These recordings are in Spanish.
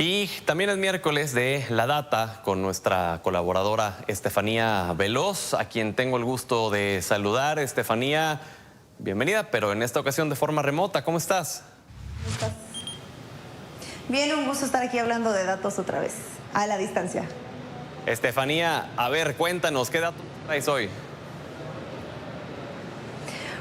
Y también es miércoles de La Data con nuestra colaboradora Estefanía Veloz, a quien tengo el gusto de saludar. Estefanía, bienvenida, pero en esta ocasión de forma remota. ¿Cómo estás? ¿Cómo estás? Bien, un gusto estar aquí hablando de datos otra vez, a la distancia. Estefanía, a ver, cuéntanos, ¿qué datos traes hoy?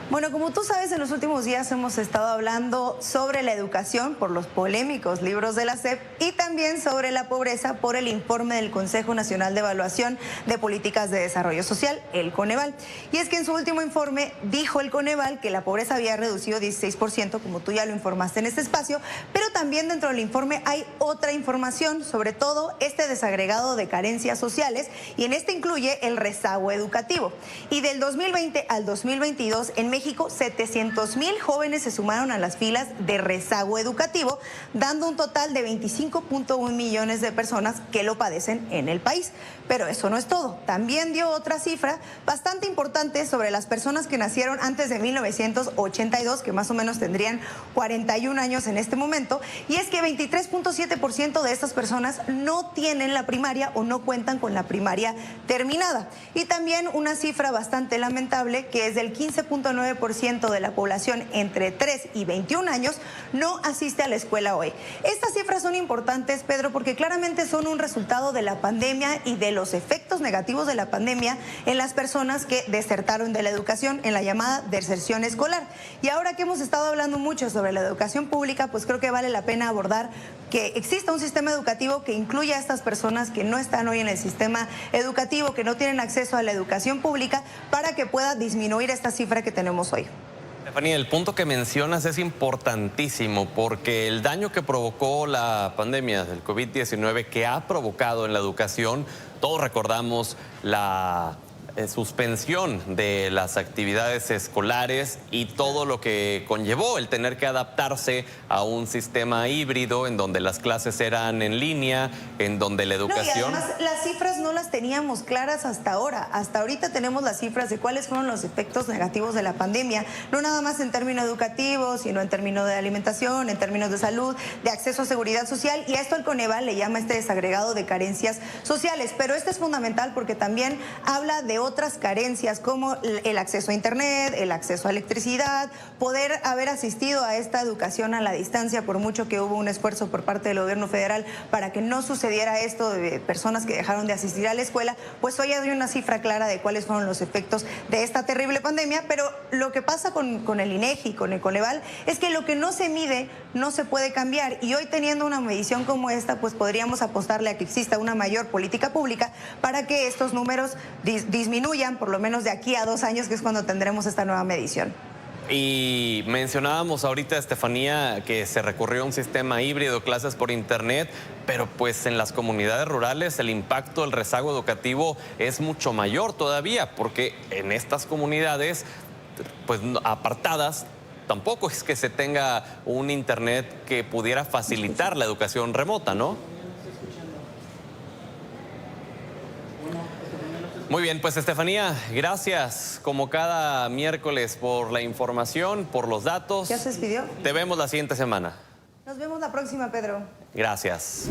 Bueno, como tú sabes, en los últimos días hemos estado hablando sobre la educación por los polémicos libros de la SEP y también sobre la pobreza por el informe del Consejo Nacional de Evaluación de Políticas de Desarrollo Social, el Coneval. Y es que en su último informe dijo el Coneval que la pobreza había reducido 16%, como tú ya lo informaste en este espacio, pero también dentro del informe hay otra información, sobre todo este desagregado de carencias sociales, y en este incluye el rezago educativo. Y del 2020 al 2022, en México, 700,000 jóvenes se sumaron a las filas de rezago educativo, dando un total de 25.1 millones de personas que lo padecen en el país. Pero eso no es todo. También dio otra cifra bastante importante sobre las personas que nacieron antes de 1982, que más o menos tendrían 41 años en este momento, y es que 23.7% de estas personas no tienen la primaria o no cuentan con la primaria terminada. Y también una cifra bastante lamentable, que es del 15.9% de la población entre 3 y 21 años no asiste a la escuela hoy. Estas cifras son importantes, Pedro, porque claramente son un resultado de la pandemia y de los efectos negativos de la pandemia en las personas que desertaron de la educación, en la llamada deserción escolar. Y ahora que hemos estado hablando mucho sobre la educación pública, pues creo que vale la pena abordar que exista un sistema educativo que incluya a estas personas que no están hoy en el sistema educativo, que no tienen acceso a la educación pública, para que pueda disminuir esta cifra que tenemos hoy. Estefanía, el punto que mencionas es importantísimo porque el daño que provocó la pandemia del COVID-19 que ha provocado en la educación, todos recordamos la suspensión de las actividades escolares y todo lo que conllevó el tener que adaptarse a un sistema híbrido en donde las clases eran en línea, en donde la educación... No, y además las cifras no las teníamos claras hasta ahora. Hasta ahorita tenemos las cifras de cuáles fueron los efectos negativos de la pandemia, no nada más en términos educativos, sino en términos de alimentación, en términos de salud, de acceso a seguridad social, y a esto el Coneval le llama este desagregado de carencias sociales. Pero esto es fundamental porque también habla de otras carencias como el acceso a internet, el acceso a electricidad, poder haber asistido a esta educación a la distancia, por mucho que hubo un esfuerzo por parte del gobierno federal para que no sucediera esto de personas que dejaron de asistir a la escuela. Pues hoy hay una cifra clara de cuáles fueron los efectos de esta terrible pandemia, pero lo que pasa con el INEGI, con el Coneval, es que lo que no se mide no se puede cambiar, y hoy teniendo una medición como esta, pues podríamos apostarle a que exista una mayor política pública para que estos números disminuyan, por lo menos de aquí a 2 años, que es cuando tendremos esta nueva medición. Y mencionábamos ahorita, Estefanía, que se recurrió a un sistema híbrido, clases por internet, pero pues en las comunidades rurales el impacto del rezago educativo es mucho mayor todavía, porque en estas comunidades pues apartadas tampoco es que se tenga un internet que pudiera facilitar la educación remota, ¿no? Muy bien, pues Estefanía, gracias como cada miércoles por la información, por los datos. ¿Ya se despidió? Te vemos la siguiente semana. Nos vemos la próxima, Pedro. Gracias.